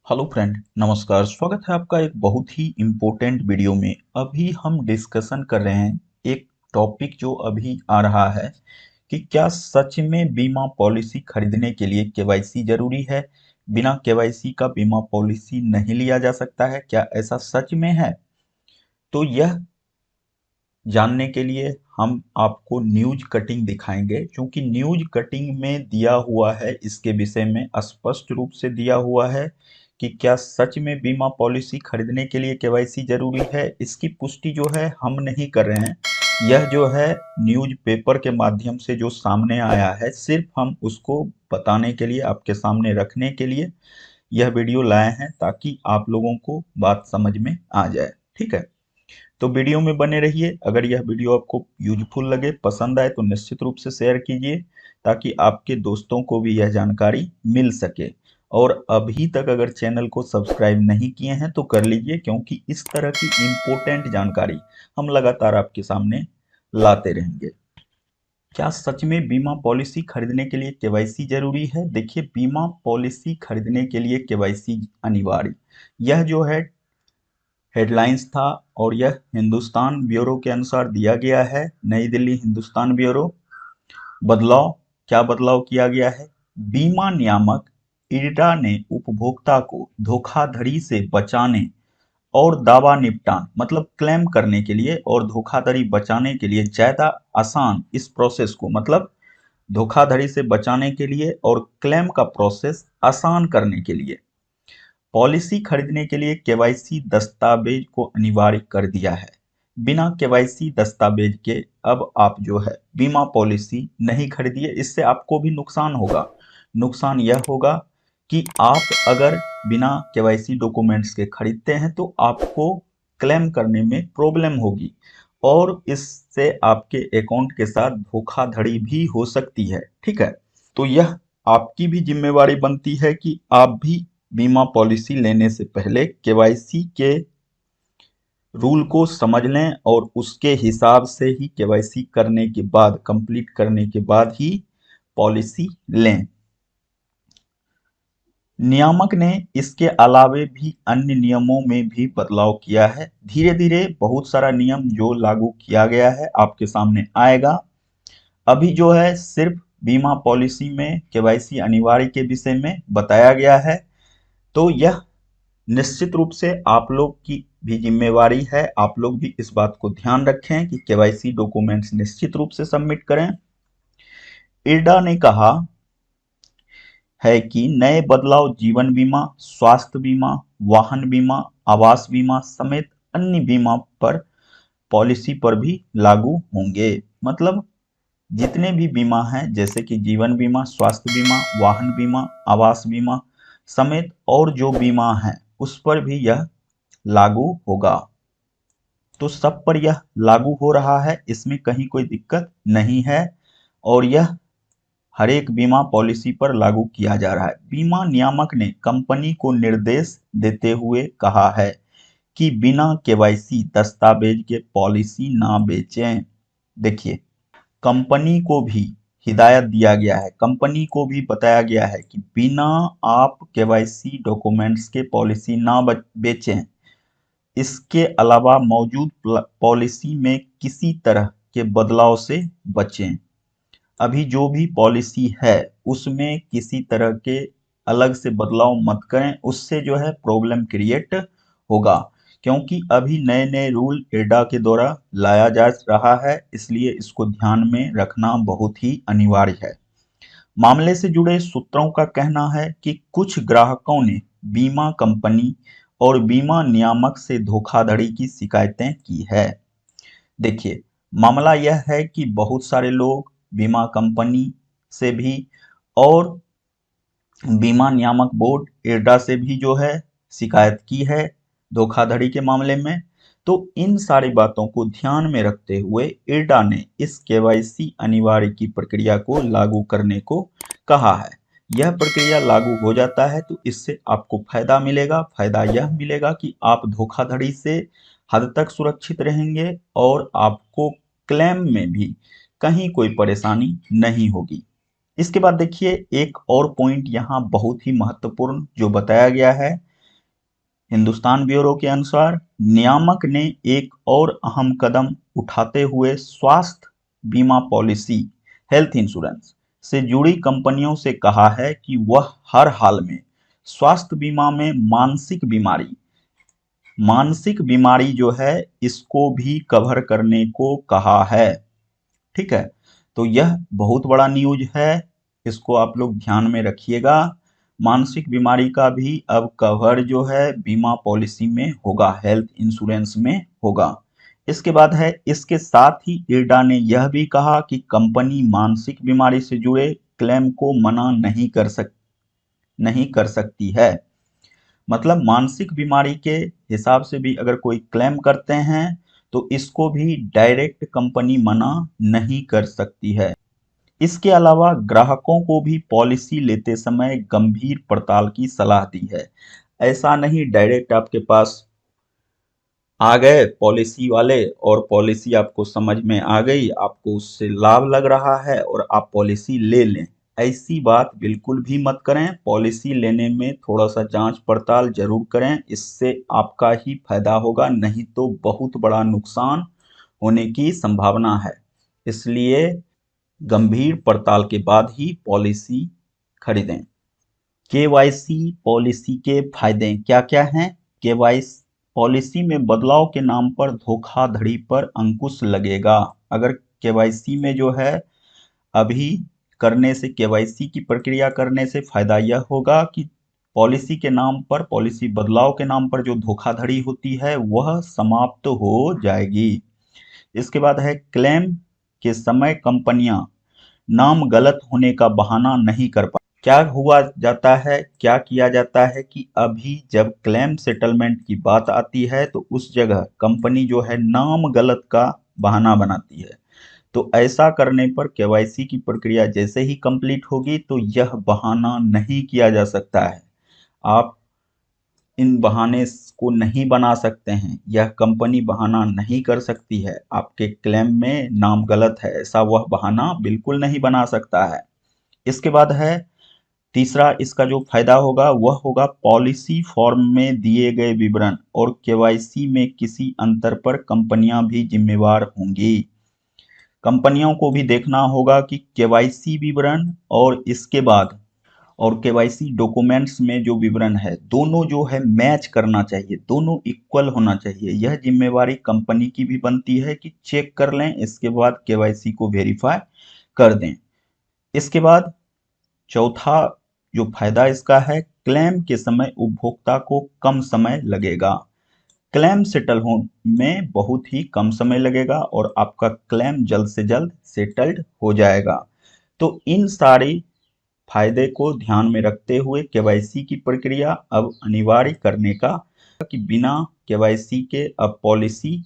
Hello friend, नमस्कार। स्वागत है आपका एक बहुत ही इम्पोर्टेंट वीडियो में। अभी हम डिस्कशन कर रहे हैं एक टॉपिक जो अभी आ रहा है कि क्या सच में बीमा पॉलिसी खरीदने के लिए केवाईसी जरूरी है। बिना केवाईसी का बीमा पॉलिसी नहीं लिया जा सकता है, क्या ऐसा सच में है? तो यह जानने के लिए हम आपको न्यूज कटिंग दिखाएंगे, क्योंकि न्यूज कटिंग में दिया हुआ है, इसके विषय में स्पष्ट रूप से दिया हुआ है कि क्या सच में बीमा पॉलिसी खरीदने के लिए केवाईसी जरूरी है। इसकी पुष्टि जो है हम नहीं कर रहे हैं, यह जो है न्यूज पेपर के माध्यम से जो सामने आया है, सिर्फ हम उसको बताने के लिए, आपके सामने रखने के लिए यह वीडियो लाए हैं, ताकि आप लोगों को बात समझ में आ जाए। ठीक है, तो वीडियो में बने रहिए। अगर यह वीडियो आपको यूजफुल लगे, पसंद आए, तो निश्चित रूप से शेयर कीजिए, ताकि आपके दोस्तों को भी यह जानकारी मिल सके। और अभी तक अगर चैनल को सब्सक्राइब नहीं किए हैं तो कर लीजिए, क्योंकि इस तरह की इम्पोर्टेंट जानकारी हम लगातार आपके सामने लाते रहेंगे। क्या सच में बीमा पॉलिसी खरीदने के लिए केवाईसी जरूरी है? देखिए, बीमा पॉलिसी खरीदने के लिए केवाईसी अनिवार्य, यह जो है हेडलाइंस था, और यह हिंदुस्तान ब्यूरो के अनुसार दिया गया है। नई दिल्ली हिंदुस्तान ब्यूरो। बदलाव, क्या बदलाव किया गया है? बीमा नियामक इरडा ने उपभोक्ता को धोखाधड़ी से बचाने और दावा निपटान मतलब क्लेम करने के लिए और धोखाधड़ी बचाने के लिए ज्यादा आसान इस प्रोसेस को, मतलब धोखाधड़ी से बचाने के लिए और क्लेम का प्रोसेस आसान करने के लिए पॉलिसी खरीदने के लिए केवाईसी दस्तावेज को अनिवार्य कर दिया है। बिना केवाईसी दस्तावेज के अब आप जो है बीमा पॉलिसी नहीं खरीदिए, इससे आपको भी नुकसान होगा। नुकसान यह होगा कि आप अगर बिना केवाईसी डॉक्यूमेंट्स के खरीदते हैं तो आपको क्लेम करने में प्रॉब्लम होगी, और इससे आपके अकाउंट के साथ धोखाधड़ी भी हो सकती है। ठीक है, तो यह आपकी भी जिम्मेवारी बनती है कि आप भी बीमा पॉलिसी लेने से पहले केवाईसी के रूल को समझ लें, और उसके हिसाब से ही केवाईसी करने के बाद, कंप्लीट करने के बाद ही पॉलिसी लें। नियामक ने इसके अलावे भी अन्य नियमों में भी बदलाव किया है। धीरे धीरे बहुत सारा नियम जो लागू किया गया है आपके सामने आएगा। अभी जो है सिर्फ बीमा पॉलिसी में केवाईसी अनिवार्य के विषय में बताया गया है। तो यह निश्चित रूप से आप लोग की भी जिम्मेवारी है, आप लोग भी इस बात को ध्यान रखें कि केवाईसी डॉक्यूमेंट्स निश्चित रूप से सबमिट करें। इरडा ने कहा है कि नए बदलाव जीवन बीमा, स्वास्थ्य बीमा, वाहन बीमा, आवास बीमा समेत अन्य बीमा पर पॉलिसी पर भी लागू होंगे। मतलब जितने भी बीमा हैं, जैसे कि जीवन बीमा, स्वास्थ्य बीमा, वाहन बीमा, आवास बीमा समेत और जो बीमा है उस पर भी यह लागू होगा। तो सब पर यह लागू हो रहा है, इसमें कहीं कोई दिक्कत नहीं है, और यह हर एक बीमा पॉलिसी पर लागू किया जा रहा है। बीमा नियामक ने कंपनी को निर्देश देते हुए कहा है कि बिना केवाईसी दस्तावेज के पॉलिसी ना बेचें। देखिए, कंपनी को भी हिदायत दिया गया है, कंपनी को भी बताया गया है कि बिना आप केवाईसी डॉक्यूमेंट्स के पॉलिसी ना बेचें। इसके अलावा मौजूद पॉलिसी में किसी तरह के बदलाव से बचें। अभी जो भी पॉलिसी है उसमें किसी तरह के अलग से बदलाव मत करें, उससे जो है प्रॉब्लम क्रिएट होगा, क्योंकि अभी नए नए रूल एडा के द्वारा लाया जा रहा है, इसलिए इसको ध्यान में रखना बहुत ही अनिवार्य है। मामले से जुड़े सूत्रों का कहना है कि कुछ ग्राहकों ने बीमा कंपनी और बीमा नियामक से धोखाधड़ी की शिकायतें की है। देखिए, मामला यह है कि बहुत सारे लोग बीमा कंपनी से भी और बीमा नियामक बोर्ड इरडा से भी जो है शिकायत की है धोखाधड़ी के मामले में। तो इन सारी बातों को ध्यान में रखते हुए इरडा ने इस केवाईसी अनिवार्य की प्रक्रिया को लागू करने को कहा है। यह प्रक्रिया लागू हो जाता है तो इससे आपको फायदा मिलेगा। फायदा यह मिलेगा कि आप धोखाधड़ी से हद तक सुरक्षित रहेंगे, और आपको क्लेम में भी कहीं कोई परेशानी नहीं होगी। इसके बाद देखिए, एक और पॉइंट यहाँ बहुत ही महत्वपूर्ण जो बताया गया है हिंदुस्तान ब्यूरो के अनुसार नियामक ने एक और अहम कदम उठाते हुए स्वास्थ्य बीमा पॉलिसी हेल्थ इंश्योरेंस से जुड़ी कंपनियों से कहा है कि वह हर हाल में स्वास्थ्य बीमा में मानसिक बीमारी जो है इसको भी कवर करने को कहा है। ठीक है, तो यह बहुत बड़ा न्यूज है, इसको आप लोग ध्यान में रखिएगा। मानसिक बीमारी का भी अब कवर जो है बीमा पॉलिसी में होगा, हेल्थ इंश्योरेंस में होगा। इसके बाद है, इसके साथ ही इरडा ने यह भी कहा कि कंपनी मानसिक बीमारी से जुड़े क्लेम को मना नहीं कर सकती है। मतलब मानसिक बीमारी के हिसाब से भी अगर कोई क्लेम करते हैं तो इसको भी डायरेक्ट कंपनी मना नहीं कर सकती है। इसके अलावा ग्राहकों को भी पॉलिसी लेते समय गंभीर पड़ताल की सलाह दी है। ऐसा नहीं डायरेक्ट आपके पास आ गए पॉलिसी वाले और पॉलिसी आपको समझ में आ गई, आपको उससे लाभ लग रहा है और आप पॉलिसी ले लें। ऐसी बात बिल्कुल भी मत करें। पॉलिसी लेने में थोड़ा सा जांच पड़ताल जरूर करें, इससे आपका ही फायदा होगा, नहीं तो बहुत बड़ा नुकसान होने की संभावना है। इसलिए गंभीर पड़ताल के बाद ही पॉलिसी खरीदें। केवाईसी पॉलिसी के फायदे क्या क्या हैं? केवाईसी पॉलिसी में बदलाव के नाम पर धोखाधड़ी पर अंकुश लगेगा। अगर केवाईसी में जो है अभी करने से, केवाईसी की प्रक्रिया करने से फायदा यह होगा कि पॉलिसी के नाम पर, पॉलिसी बदलाव के नाम पर जो धोखाधड़ी होती है वह समाप्त हो जाएगी। इसके बाद है, क्लेम के समय कंपनियां नाम गलत होने का बहाना नहीं कर पा। क्या हुआ जाता है, क्या किया जाता है कि अभी जब क्लेम सेटलमेंट की बात आती है तो उस जगह कंपनी जो है नाम गलत का बहाना बनाती है। तो ऐसा करने पर केवाईसी की प्रक्रिया जैसे ही कंप्लीट होगी तो यह बहाना नहीं किया जा सकता है। आप इन बहाने को नहीं बना सकते हैं, यह कंपनी बहाना नहीं कर सकती है। आपके क्लेम में नाम गलत है, ऐसा वह बहाना बिल्कुल नहीं बना सकता है। इसके बाद है, तीसरा इसका जो फायदा होगा वह होगा पॉलिसी फॉर्म में दिए गए विवरण और केवाईसी में किसी अंतर पर कंपनियां भी जिम्मेवार होंगी। कंपनियों को भी देखना होगा कि केवाईसी विवरण और इसके बाद और केवाईसी डॉक्यूमेंट्स में जो विवरण है दोनों जो है मैच करना चाहिए, दोनों इक्वल होना चाहिए। यह जिम्मेवारी कंपनी की भी बनती है कि चेक कर लें, इसके बाद केवाईसी को वेरीफाई कर दें। इसके बाद चौथा जो फायदा इसका है, क्लेम के समय उपभोक्ता को कम समय लगेगा। क्लेम सेटल होने में बहुत ही कम समय लगेगा और आपका क्लेम जल्द से जल्द सेटल्ड हो जाएगा। तो इन सारी फायदे को ध्यान में रखते हुए केवाईसी की प्रक्रिया अब अनिवार्य करने का, कि बिना केवाईसी के अब पॉलिसी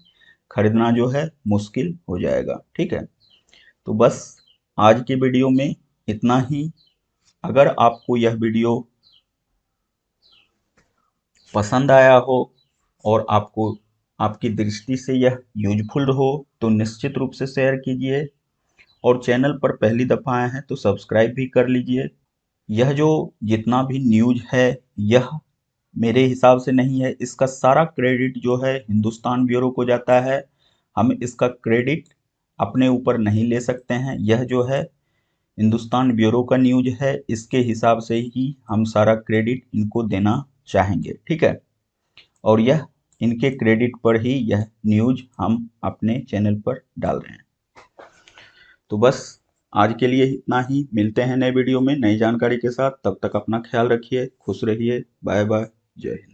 खरीदना जो है मुश्किल हो जाएगा। ठीक है, तो बस आज के वीडियो में इतना ही। अगर आपको यह वीडियो पसंद आया हो और आपको, आपकी दृष्टि से यह यूजफुल हो तो निश्चित रूप से शेयर कीजिए और चैनल पर पहली दफा आए हैं तो सब्सक्राइब भी कर लीजिए। यह जो जितना भी न्यूज है यह मेरे हिसाब से नहीं है, इसका सारा क्रेडिट जो है हिंदुस्तान ब्यूरो को जाता है। हम इसका क्रेडिट अपने ऊपर नहीं ले सकते हैं। यह जो है हिंदुस्तान ब्यूरो का न्यूज है, इसके हिसाब से ही हम सारा क्रेडिट इनको देना चाहेंगे। ठीक है, और यह इनके क्रेडिट पर ही यह न्यूज हम अपने चैनल पर डाल रहे हैं। तो बस आज के लिए इतना ही, मिलते हैं नए वीडियो में नई जानकारी के साथ। तब तक अपना ख्याल रखिए, खुश रहिए, बाय बाय, जय हिंद।